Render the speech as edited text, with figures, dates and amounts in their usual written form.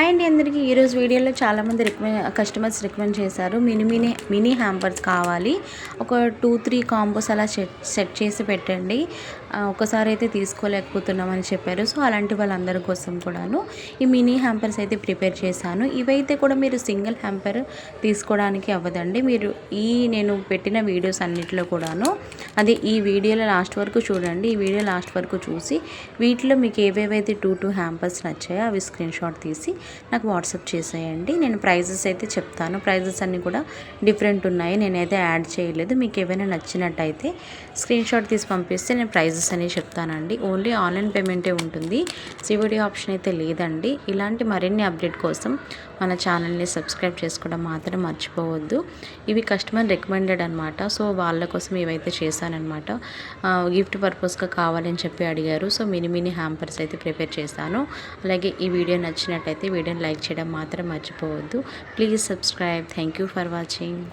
అండి అందరికీ ఈరోజు వీడియోలో చాలామంది కస్టమర్స్ రికమెండ్ చేశారు మినీ హ్యాంపర్స్ కావాలి, ఒక 2-3 కాంబోస్ అలా సెట్ చేసి పెట్టండి, ఒకసారి అయితే తీసుకోలేకపోతున్నామని చెప్పారు. సో అలాంటి వాళ్ళందరి కోసం కూడాను ఈ మినీ హ్యాంపర్స్ అయితే ప్రిపేర్ చేశాను. ఇవైతే కూడా మీరు సింగిల్ హ్యాంపర్ తీసుకోవడానికి అవ్వదండి. మీరు నేను పెట్టిన వీడియోస్ అన్నిటిలో కూడాను అది ఈ వీడియోలో లాస్ట్ వరకు చూడండి. ఈ వీడియో లాస్ట్ వరకు చూసి వీటిలో మీకు ఏవేవైతే 2 హ్యాంపర్స్ నచ్చాయో అవి స్క్రీన్ షాట్ తీసి నాకు వాట్సాప్ చేసేయండి. నేను ప్రైజెస్ అయితే చెప్తాను. ప్రైజెస్ అన్నీ కూడా డిఫరెంట్ ఉన్నాయి, నేనైతే యాడ్ చేయలేదు. మీకు ఏవైనా నచ్చినట్టయితే స్క్రీన్ షాట్ తీసి పంపిస్తే నేను ప్రైజెస్ అనేవి చెప్తానండి. ఓన్లీ ఆన్లైన్ పేమెంటే ఉంటుంది, సివిడి ఆప్షన్ అయితే లేదండి. ఇలాంటి మరిన్ని అప్డేట్ కోసం మన ఛానల్ని సబ్స్క్రైబ్ చేసుకోవడం మాత్రం మర్చిపోవద్దు. ఇవి కస్టమర్ రికమెండెడ్ అనమాట. సో వాళ్ళ కోసం ఇవైతే చేశానమాట. గిఫ్ట్ పర్పస్గా కావాలని చెప్పి అడిగారు. సో మినీ హ్యాంపర్స్ అయితే ప్రిపేర్ చేశాను. అలాగే ఈ వీడియో నచ్చినట్టయితే వీడియోని లైక్ చేయడం మాత్రం మర్చిపోవద్దు. Please subscribe. Thank you for watching.